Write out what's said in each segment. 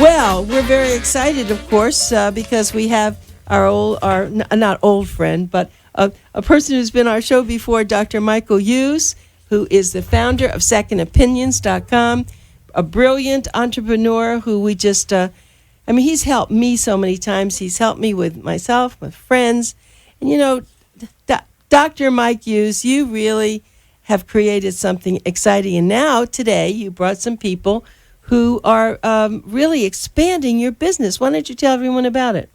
Well, we're very excited, of course, because we have our not old friend, but a person who's been on our show before, Dr. Michael Hughes, who is the founder of SecondOpinions.com, a brilliant entrepreneur who we just, he's helped me so many times. He's helped me with myself, with friends. And, you know, Dr. Mike Hughes, you really have created something exciting. And now, today, you brought some people who are really expanding your business. Why don't you tell everyone about it?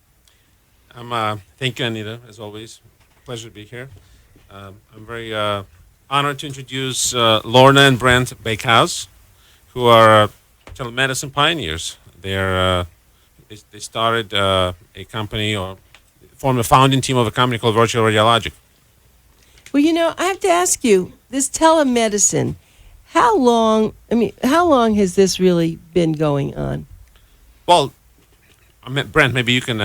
Thank you, Anita, as always. Pleasure to be here. I'm very honored to introduce Lorna and Brent Bakehouse, who are telemedicine pioneers. They started a company or formed a founding team of a company called Virtual Radiologic. Well, you know, I have to ask you, this telemedicine, how long has this really been going on? Well, Brent, maybe you can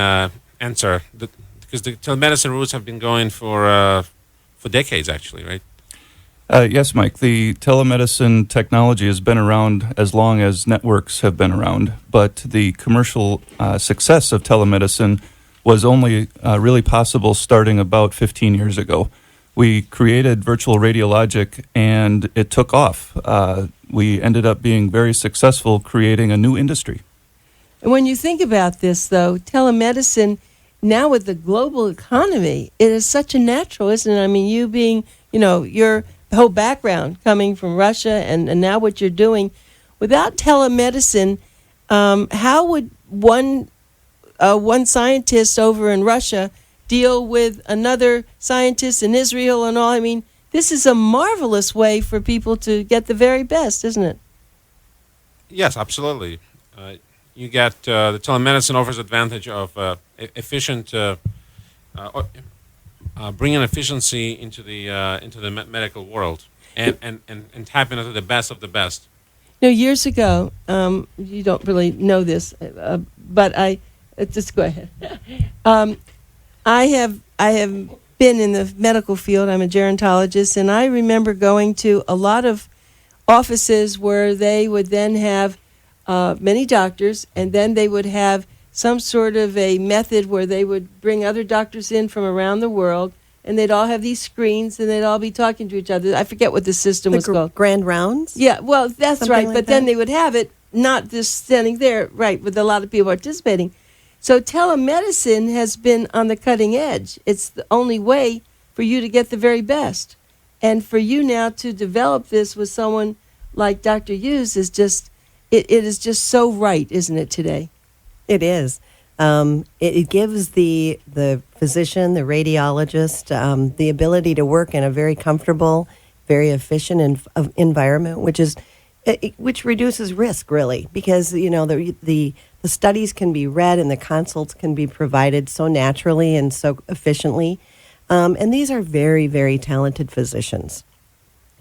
answer, because the telemedicine roots have been going for decades, actually, right? Yes, Mike. The telemedicine technology has been around as long as networks have been around, but the commercial success of telemedicine was only really possible starting about 15 years ago. We created Virtual Radiologic, and it took off. We ended up being very successful creating a new industry. And when you think about this, though, telemedicine, now with the global economy, it is such a natural, isn't it? I mean, you being, your whole background coming from Russia and now what you're doing, without telemedicine, how would one scientist over in Russia deal with another scientist in Israel and all? I mean, this is a marvelous way for people to get the very best, isn't it? Yes, absolutely. You get the telemedicine offers advantage of efficient, bringing efficiency into the medical world and tapping into the best of the best. Years ago, you don't really know this, but I just go ahead. I have been in the medical field. I'm a gerontologist, and I remember going to a lot of offices where they would then have many doctors, and then they would have some sort of a method where they would bring other doctors in from around the world, and they'd all have these screens, and they'd all be talking to each other. I forget what the system was called. Grand rounds? Yeah, well, that's Something right. like But that? then they would have it not just standing there, right, with a lot of people participating. So telemedicine has been on the cutting edge. It's the only way for you to get the very best. And for you now to develop this with someone like Dr. Hughes is just, it is just so right, isn't it, today? It is. It gives the physician, the radiologist, the ability to work in a very comfortable, very efficient environment, which reduces risk, really, because the studies can be read and the consults can be provided so naturally and so efficiently. And these are very, very talented physicians.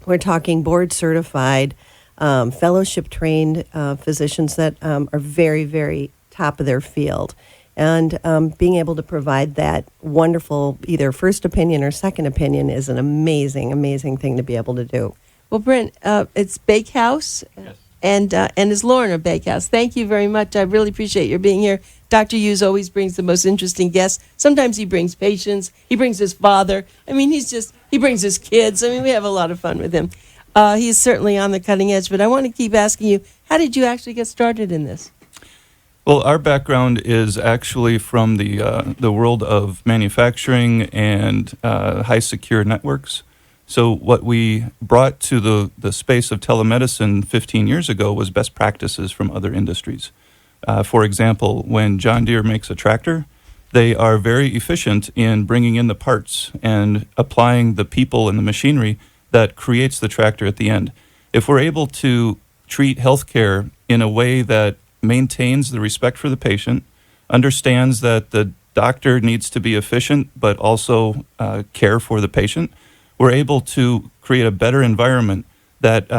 We're talking board-certified, fellowship-trained physicians that are very, very top of their field. And being able to provide that wonderful either first opinion or second opinion is an amazing, amazing thing to be able to do. Well, Brent, it's Bakehouse. Yes. And it's Lorna Bakehouse. Thank you very much. I really appreciate your being here. Dr. Hughes always brings the most interesting guests. Sometimes he brings patients. He brings his father. I mean, he brings his kids. I mean, we have a lot of fun with him. He's certainly on the cutting edge. But I want to keep asking you, how did you actually get started in this? Well, our background is actually from the world of manufacturing and high secure networks. So what we brought to the space of telemedicine 15 years ago was best practices from other industries. For example, when John Deere makes a tractor, they are very efficient in bringing in the parts and applying the people and the machinery that creates the tractor at the end. If we're able to treat healthcare in a way that maintains the respect for the patient, understands that the doctor needs to be efficient but also care for the patient, we're able to create a better environment that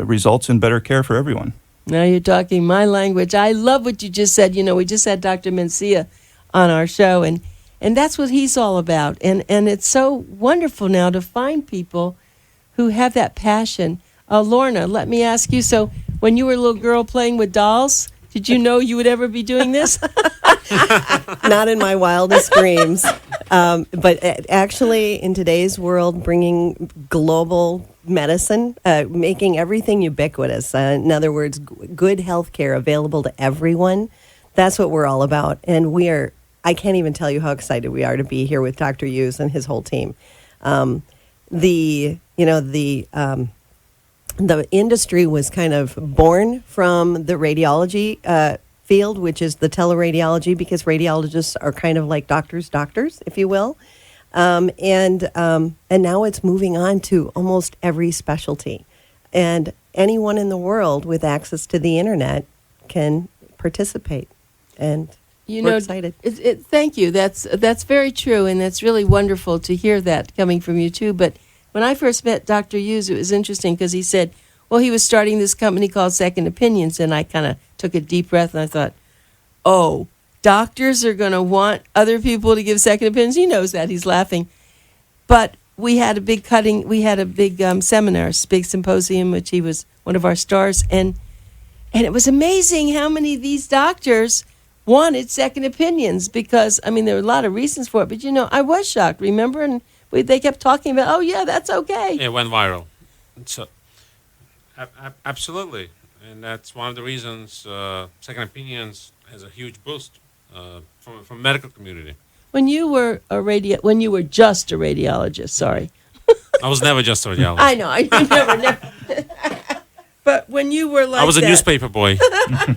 results in better care for everyone. Now you're talking my language. I love what you just said. We just had Dr. Mencia on our show, and that's what he's all about. And it's so wonderful now to find people who have that passion. Lorna, let me ask you, so when you were a little girl playing with dolls, Did you know you would ever be doing this? Not in my wildest dreams. But actually, in today's world, bringing global medicine, making everything ubiquitous. In other words, good health care available to everyone. That's what we're all about. And I can't even tell you how excited we are to be here with Dr. Hughes and his whole team. The industry was kind of born from the radiology field, which is the teleradiology, because radiologists are kind of like doctors, if you will. And now it's moving on to almost every specialty. And anyone in the world with access to the internet can participate. And we're excited. Thank you. That's very true, and that's really wonderful to hear that coming from you too. But when I first met Dr. Hughes, it was interesting because he said, well, he was starting this company called Second Opinions, and I kind of took a deep breath and I thought, oh, doctors are going to want other people to give second opinions. He knows that. He's laughing. But we had a big seminar, big symposium, which he was one of our stars, and it was amazing how many of these doctors wanted second opinions because, I mean, there were a lot of reasons for it, but, I was shocked, remember? And they kept talking about, oh, yeah, that's okay. It went viral. So, absolutely. And that's one of the reasons second opinions has a huge boost from medical community. When you were just a radiologist, sorry. I was never just a radiologist. I know, I never. But when you were like I was a newspaper boy.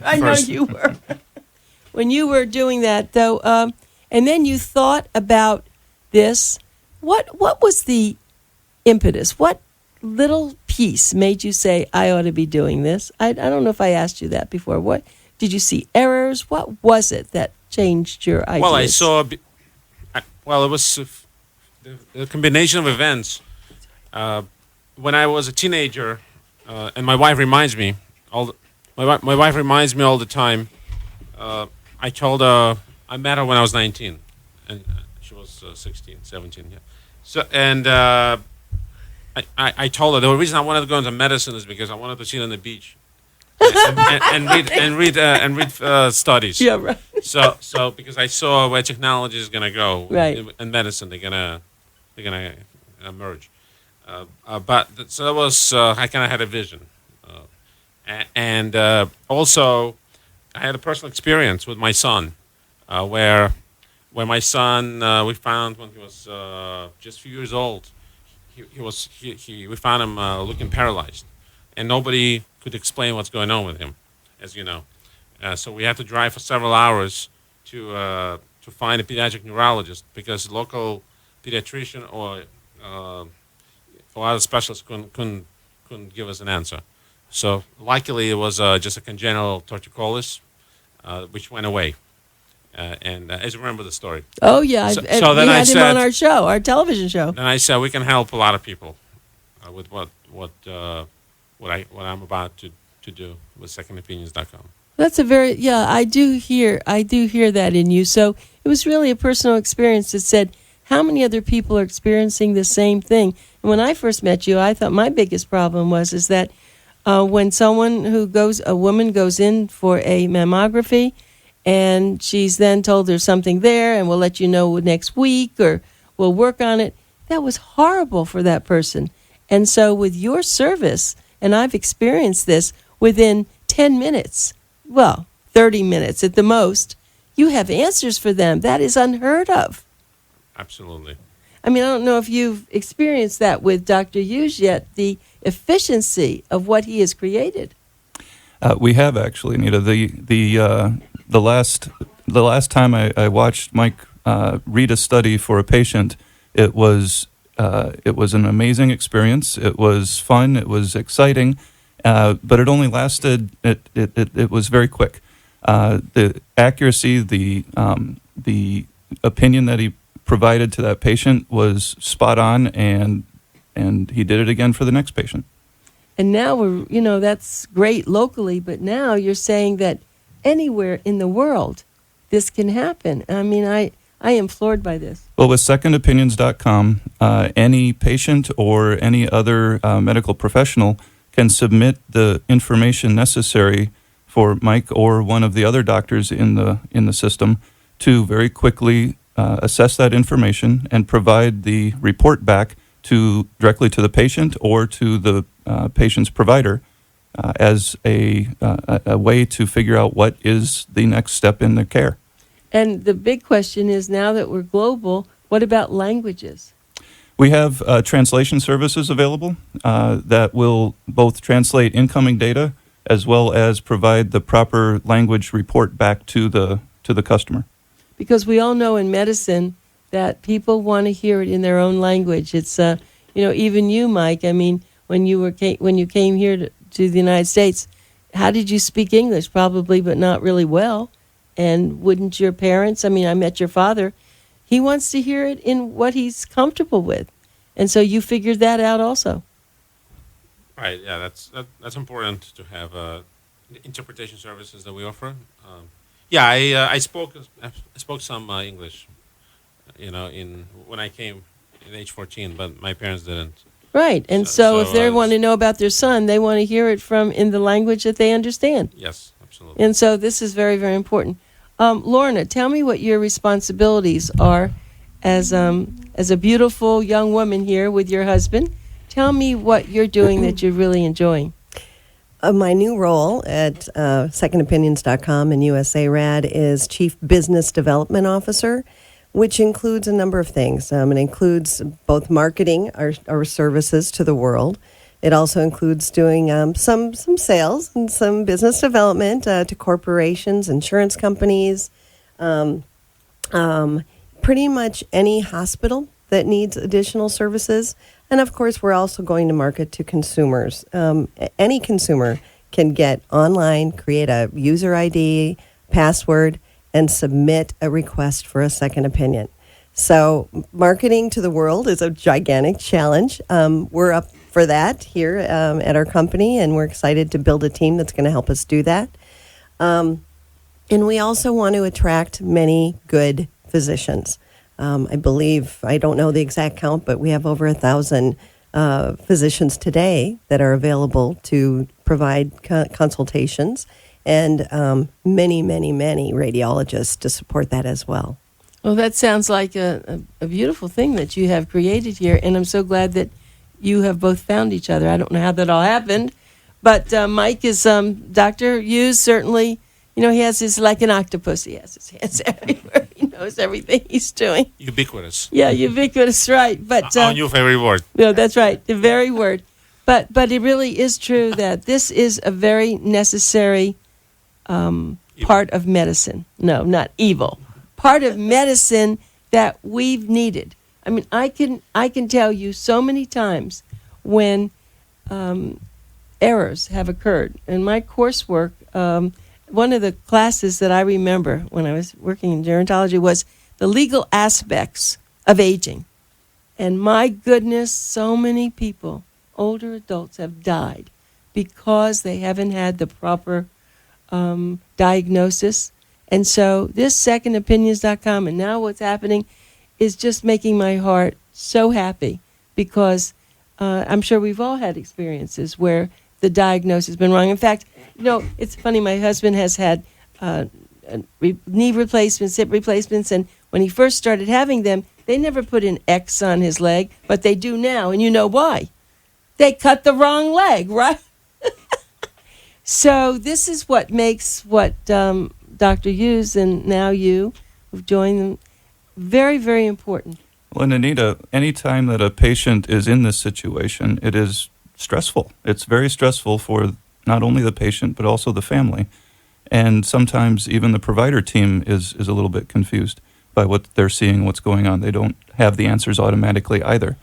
I know you were. When you were doing that, though, and then you thought about this, what was the impetus? What little piece made you say, I ought to be doing this? I don't know if I asked you that before. What did you see errors? What was it that changed your ideas? Well, I saw. It was a combination of events. When I was a teenager, and my wife reminds me my wife reminds me all the time. I told her I met her when I was 19, and she was 16, 17. Yeah. So and I told her the reason I wanted to go into medicine is because I wanted to sit on the beach and read studies. Yeah, right. So because I saw where technology is going to go, right, in medicine, they're gonna emerge. So that was I kind of had a vision, and also I had a personal experience with my son, where my son we found when he was just a few years old, we found him looking paralyzed, and nobody could explain what's going on with him, as you know. So we had to drive for several hours to find a pediatric neurologist because local pediatrician or other specialists couldn't give us an answer. So luckily it was just a congenital torticollis, which went away. And as you remember the story. Oh yeah, so then we I had him said, on our show, our television show. Then I said we can help a lot of people with what I'm about to do with secondopinions.com. That's I do hear that in you. So it was really a personal experience that said, how many other people are experiencing the same thing? And when I first met you, I thought my biggest problem is that when a woman goes in for a mammography and she's then told there's something there and we'll let you know next week or we'll work on it, that was horrible for that person. And so with your service, and I've experienced this, within 10 minutes, 30 minutes at the most, you have answers for them. That is unheard of. Absolutely. I mean, I don't know if you've experienced that with Dr. Hughes yet, the efficiency of what he has created. We have actually, Anita. The last time I watched Mike read a study for a patient, it was an amazing experience. It was fun. It was exciting, but it only lasted. It was very quick. The accuracy, the opinion that he provided to that patient was spot on, and he did it again for the next patient. And now that's great locally, but now you're saying that anywhere in the world this can happen. I mean, I am floored by this. Well, with secondopinions.com, any patient or any other medical professional can submit the information necessary for Mike or one of the other doctors in the system to very quickly assess that information and provide the report back directly to the patient or to the patient's provider as a way to figure out what is the next step in the care. And the big question is, now that we're global, what about languages? We have translation services available that will both translate incoming data as well as provide the proper language report back to the customer. Because we all know in medicine that people want to hear it in their own language. It's even you, Mike. I mean, when you came here to the United States, how did you speak English? Probably, but not really well. And wouldn't your parents? I mean, I met your father. He wants to hear it in what he's comfortable with, and so you figured that out also. Right. Yeah, that's important to have interpretation services that we offer. I spoke some English, when I came in age 14, but my parents didn't. Right, and so if they want to know about their son, they want to hear it in the language that they understand. Yes, absolutely. And so this is very, very important. Lorna, tell me what your responsibilities are as a beautiful young woman here with your husband. Tell me what you're doing that you're really enjoying. My new role at secondopinions.com and USARAD is Chief Business Development Officer, which includes a number of things. It includes both marketing our services to the world. It also includes doing some sales and some business development to corporations, insurance companies, pretty much any hospital that needs additional services. And of course, we're also going to market to consumers. Any consumer can get online, create a user ID, password, and submit a request for a second opinion. So marketing to the world is a gigantic challenge. We're up for that here at our company, and we're excited to build a team that's going to help us do that. And we also want to attract many good physicians. I believe, I don't know the exact count, but we have over 1,000 physicians today that are available to provide consultations, and many, many, many radiologists to support that as well. Well, that sounds like a beautiful thing that you have created here, and I'm so glad that you have both found each other. I don't know how that all happened, but Mike is, Dr. Hughes certainly, he has his, like an octopus, he has his hands everywhere. He knows everything he's doing. Ubiquitous. Yeah, ubiquitous, right. But on your favorite word. No, that's right, the very word. But it really is true that this is a very necessary part of medicine. No, not evil. Part of medicine that we've needed. I mean, I can tell you so many times when errors have occurred. In my coursework, one of the classes that I remember when I was working in gerontology was the legal aspects of aging. And my goodness, so many people, older adults, have died because they haven't had the proper diagnosis. And so this secondopinions.com and now what's happening is just making my heart so happy, because I'm sure we've all had experiences where the diagnosis has been wrong. In fact, it's funny, my husband has had knee replacements, hip replacements, and when he first started having them, they never put an X on his leg, but they do now, and you know why? They cut the wrong leg, right? So this is what makes Dr. Hughes and now you, who've joined them, very, very important. Well, and Anita, any time that a patient is in this situation, it is stressful. It's very stressful for not only the patient, but also the family. And sometimes even the provider team is a little bit confused by what they're seeing, what's going on. They don't have the answers automatically either.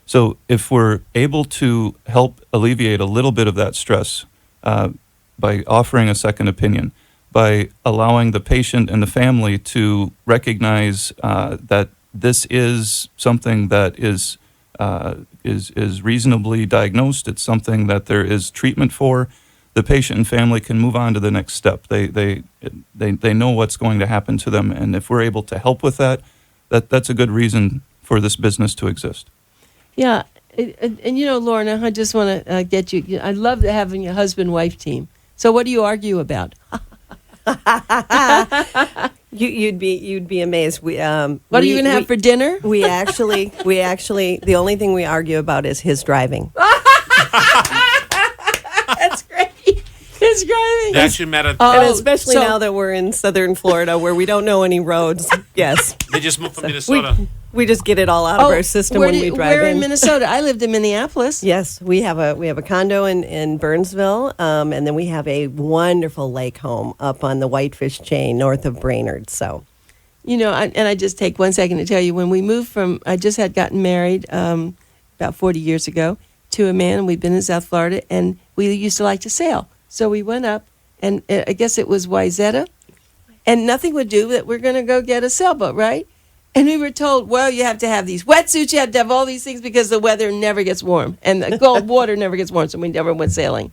So if we're able to help alleviate a little bit of that stress by offering a second opinion, by allowing the patient and the family to recognize that this is something that is reasonably diagnosed, it's something that there is treatment for, the patient and family can move on to the next step. They know what's going to happen to them, and if we're able to help with that's a good reason for this business to exist. Yeah, and Lorna, I just want to get you. I love having a husband-wife team. So what do you argue about? You'd be amazed. What are you going to have for dinner? We actually, the only thing we argue about is his driving. That's great. His driving. They actually met at. And especially so- now that we're in southern Florida where we don't know any roads. Yes. They just moved from Minnesota. We just get it all out of our system when we drive where in. in Minnesota? I lived in Minneapolis. Yes, we have a condo in Burnsville, and then we have a wonderful lake home up on the Whitefish Chain north of Brainerd. So, You know, I just take 1 second to tell you, when we moved I just had gotten married about 40 years ago to a man, and we'd been in South Florida, and we used to like to sail. So we went up, and I guess it was Wayzata, and nothing would do that we're going to go get a sailboat, right? And we were told, well, you have to have these wetsuits, you have to have all these things because the weather never gets warm, and the cold water never gets warm, so we never went sailing.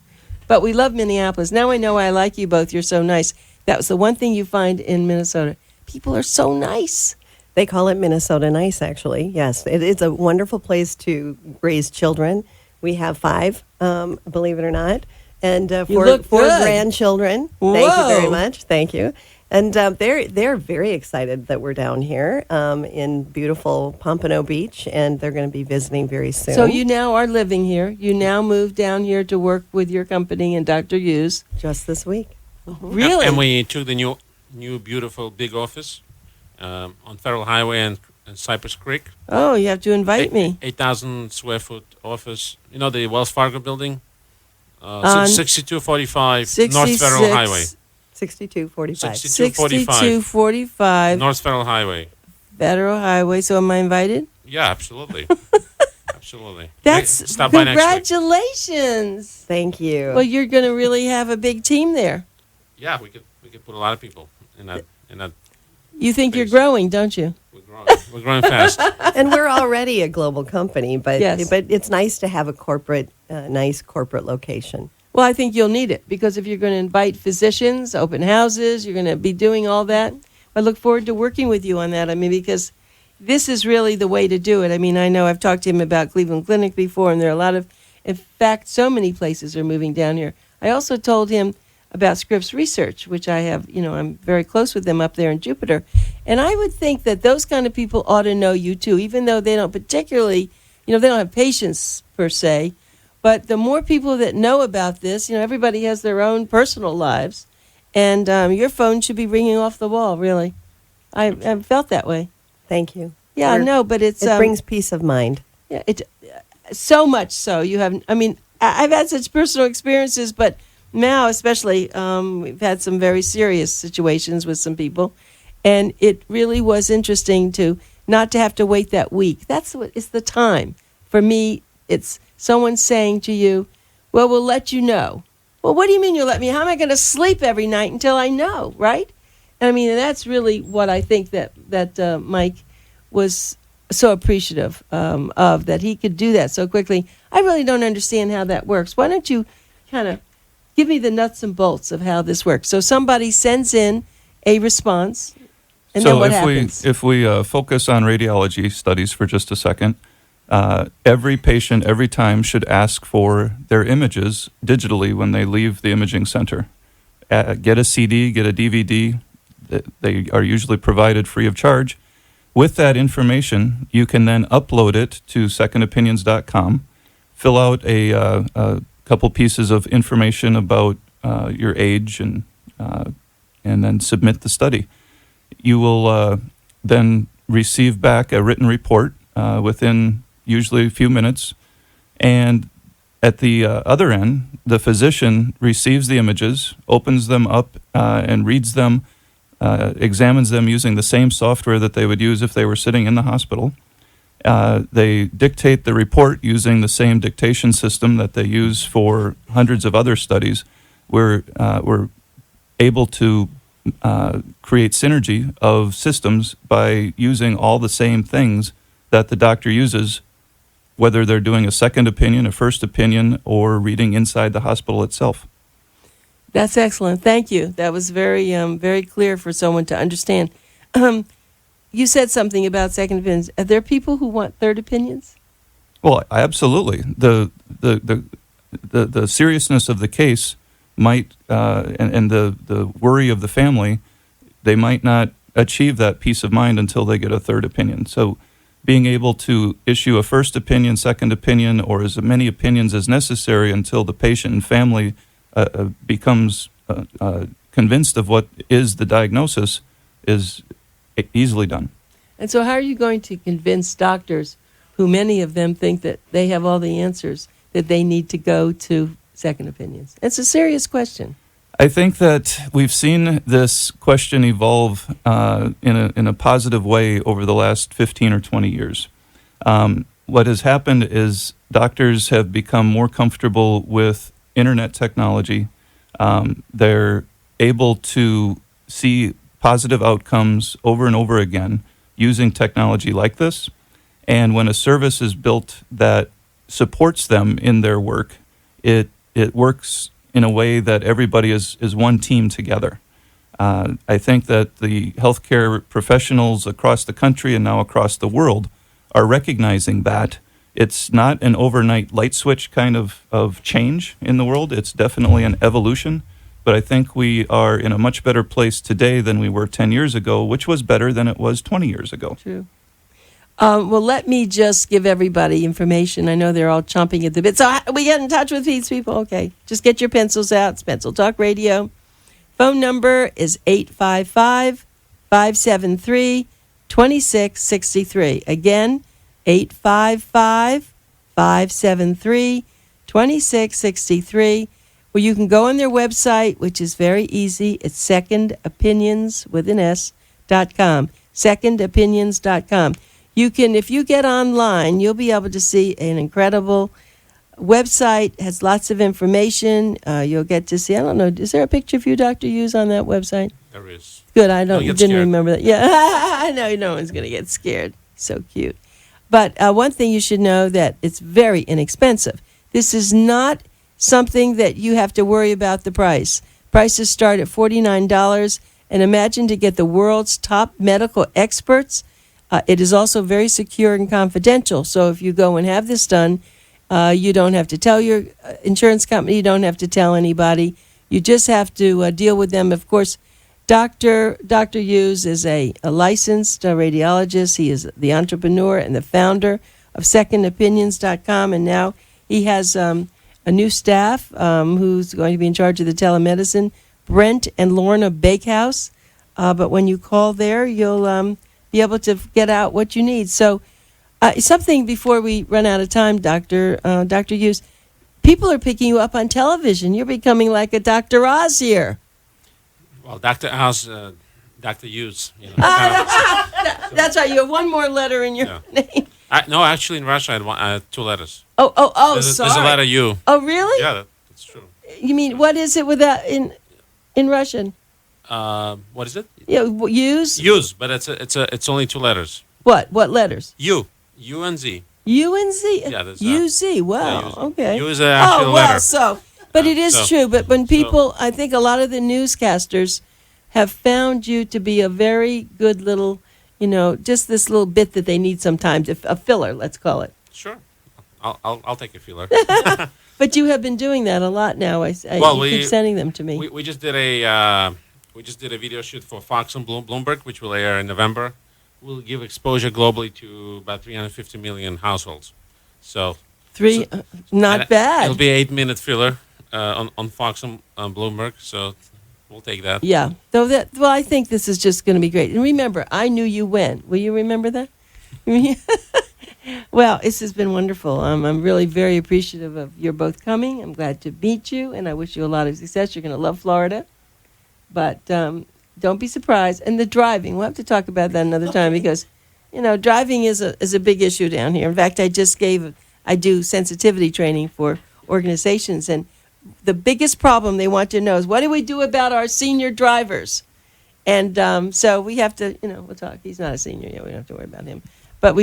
But we love Minneapolis. Now I know I like you both. You're so nice. That was the one thing you find in Minnesota. People are so nice. they call it Minnesota Nice, actually. Yes, it's a wonderful place to raise children. We have 5, believe it or not, and four look good. grandchildren. Whoa. Thank you very much. Thank you. And they're very excited that we're down here in beautiful Pompano Beach, and they're going to be visiting very soon. So you now are living here. You now moved down here to work with your company and Dr. Hughes. just this week. Really? And we took the new beautiful big office on Federal Highway and Cypress Creek. Oh, you have to invite me. 8,000 square foot office. You know the Wells Fargo building? On 6245 North Federal Highway. 6245. 6245 North Federal Highway. Federal Highway. So am I invited? Yeah, absolutely. Absolutely. That's Stop by next week. congratulations. Thank you. Well, you're going to really have a big team there. Yeah, we could put a lot of people in that. You think you're Please. growing, don't you? We're growing fast. And we're already a global company, but Yes. but it's nice to have a nice corporate location. Well, I think you'll need it because if you're going to invite physicians, open houses, you're going to be doing all that. I look forward to working with you on that. I mean, because this is really the way to do it. I mean, I know I've talked to him about Cleveland Clinic before, and there are a lot of, in fact, so many places are moving down here. I also told him about Scripps Research, which I have, I'm very close with them up there in Jupiter. And I would think that those kind of people ought to know you too, even though they don't particularly, they don't have patients per se. But the more people that know about this, everybody has their own personal lives. And your phone should be ringing off the wall, really. I've felt that way. Thank you. Yeah, no, but it brings peace of mind. Yeah, so much so. I've had such personal experiences, but now especially, we've had some very serious situations with some people. And it really was interesting not to have to wait that week. That's what it's the time. For me, it's someone saying to you, well, we'll let you know. Well, what do you mean you'll let me? How am I going to sleep every night until I know, right? And that's really what I think that Mike was so appreciative of, that he could do that so quickly. I really don't understand how that works. Why don't you kind of give me the nuts and bolts of how this works? So somebody sends in a response, and then what happens? If we focus on radiology studies for just a second, every patient every time should ask for their images digitally when they leave the imaging center. Get a CD, get a DVD. They are usually provided free of charge. With that information, you can then upload it to secondopinions.com, fill out a couple pieces of information about your age, and then submit the study. You will then receive back a written report within usually a few minutes, and at the other end, the physician receives the images, opens them up, and reads them, examines them using the same software that they would use if they were sitting in the hospital. They dictate the report using the same dictation system that they use for hundreds of other studies. We're able to create synergy of systems by using all the same things that the doctor uses, whether they're doing a second opinion, a first opinion, or reading inside the hospital itself. That's excellent. Thank you. That was very, very clear for someone to understand. You said something about second opinions. Are there people who want third opinions? Well, absolutely. The seriousness of the case might, and the worry of the family, they might not achieve that peace of mind until they get a third opinion. So being able to issue a first opinion, second opinion, or as many opinions as necessary until the patient and family becomes convinced of what is the diagnosis is easily done. And so how are you going to convince doctors, who many of them think that they have all the answers, that they need to go to second opinions? It's a serious question. I think that we've seen this question evolve in a positive way over the last 15 or 20 years. What has happened is doctors have become more comfortable with internet technology. They're able to see positive outcomes over and over again using technology like this. And when a service is built that supports them in their work, it works in a way that everybody is one team together. I think that the healthcare professionals across the country and now across the world are recognizing that it's not an overnight light switch kind of change in the world. It's definitely an evolution. But I think we are in a much better place today than we were 10 years ago, which was better than it was 20 years ago. True. Well, let me just give everybody information. I know they're all chomping at the bit. So we get in touch with these people. Okay. Just get your pencils out. It's Pencil Talk Radio. Phone number is 855-573-2663. Again, 855-573-2663. Well, you can go on their website, which is very easy. It's secondopinions.com. Secondopinions.com. You can, if you get online, you'll be able to see an incredible website. Has lots of information. You'll get to see, I don't know, is there a picture of you, Dr. Hughes, on that website? There is. Good, I don't, Don't get didn't scared. remember that. Yeah, I know no one's going to get scared. So cute. But one thing you should know, that it's very inexpensive. This is not something that you have to worry about the price. Prices start at $49, and imagine to get the world's top medical experts. It is also very secure and confidential. So if you go and have this done, you don't have to tell your insurance company. You don't have to tell anybody. You just have to deal with them. Of course, Dr. Hughes is a licensed radiologist. He is the entrepreneur and the founder of secondopinions.com. And now he has a new staff who's going to be in charge of the telemedicine, Brent and Lorna Bakehouse. But when you call there, you'll be able to get out what you need. So something before we run out of time, Dr. Hughes, people are picking you up on television. You're becoming like a Dr. Oz here. Well, Dr. House, Dr. Hughes. You know, That's right. You have one more letter in your name. no, actually, in Russia, I had 2 letters. Oh, There's a sorry. letter U. Oh, really? Yeah, that's true. You mean, what is it with that in Russian? What is it? Yeah, use? Use, but it's only 2 letters. What letters? U and Z. U and Z? Yeah, that's U-Z, wow, yeah, U-Z. okay. U is an actual well, letter. so, but it is so- true, but when people, I think a lot of the newscasters have found you to be a very good little, just this little bit that they need sometimes, a filler, let's call it. Sure, I'll take a feeler. But you have been doing that a lot now. You keep sending them to me. We just did a video shoot for Fox and Bloomberg, which will air in November. We'll give exposure globally to about 350 million households. So Not bad. It'll be 8-minute filler on Fox and Bloomberg. So we'll take that. Yeah. Well, I think this is just going to be great. And remember, I knew you when. Will you remember that? Well, this has been wonderful. I'm really very appreciative of your both coming. I'm glad to meet you, and I wish you a lot of success. You're going to love Florida. But don't be surprised. And the driving, we'll have to talk about that another time because, driving is a big issue down here. In fact, I do sensitivity training for organizations, and the biggest problem they want to know is, what do we do about our senior drivers? And so we have to, we'll talk. He's not a senior yet. We don't have to worry about him. But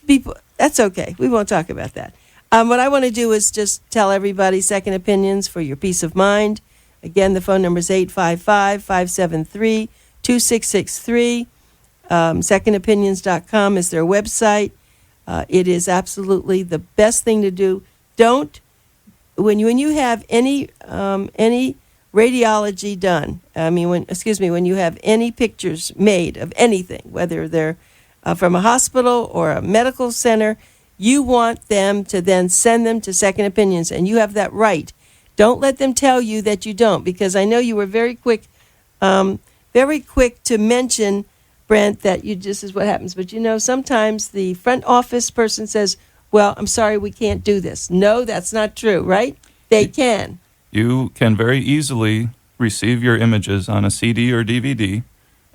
people, that's okay. We won't talk about that. What I want to do is just tell everybody second opinions for your peace of mind. Again, the phone number is 855-573-2663. Secondopinions.com is their website. It is absolutely the best thing to do. Don't when you have any radiology done, when you have any pictures made of anything, whether they're from a hospital or a medical center, you want them to then send them to second opinions, and you have that right. Don't let them tell you that you don't, because I know you were very quick to mention, Brent, that this is what happens. But sometimes the front office person says, well, I'm sorry, we can't do this. No, that's not true, right? They can. You can very easily receive your images on a CD or DVD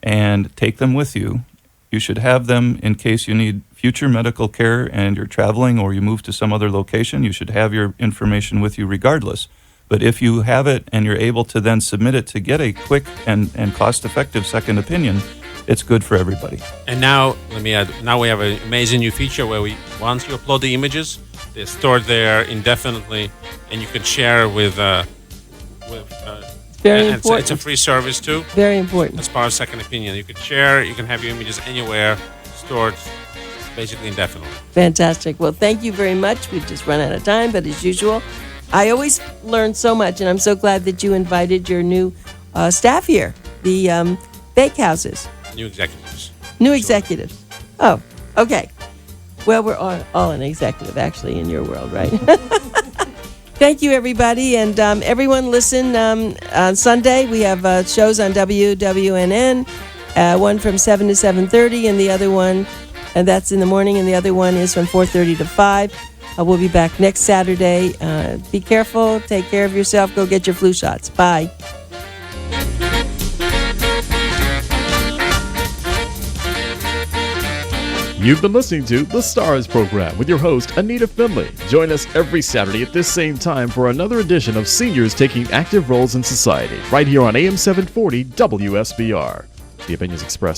and take them with you. You should have them in case you need future medical care and you're traveling or you move to some other location. You should have your information with you regardless. But if you have it and you're able to then submit it to get a quick and cost-effective second opinion, it's good for everybody. And now, let me add, now we have an amazing new feature where once you upload the images, they're stored there indefinitely, and you can share with very and important. It's a free service too. Very important. As part of second opinion, you can share, you can have your images anywhere, stored basically indefinitely. Fantastic. Well, thank you very much. We've just run out of time, but as usual, I always learn so much, and I'm so glad that you invited your new staff here, the bakehouses. New executives. New executives. Oh, okay. Well, we're all an executive, actually, in your world, right? Thank you, everybody. And everyone listen on Sunday. We have shows on WWNN, one from 7 to 7:30, and the other one, and that's in the morning, and the other one is from 4:30 to 5. We'll be back next Saturday. Be careful. Take care of yourself. Go get your flu shots. Bye. You've been listening to The Stars Program with your host, Anita Finley. Join us every Saturday at this same time for another edition of Seniors Taking Active Roles in Society, right here on AM 740 WSBR. The opinions expressed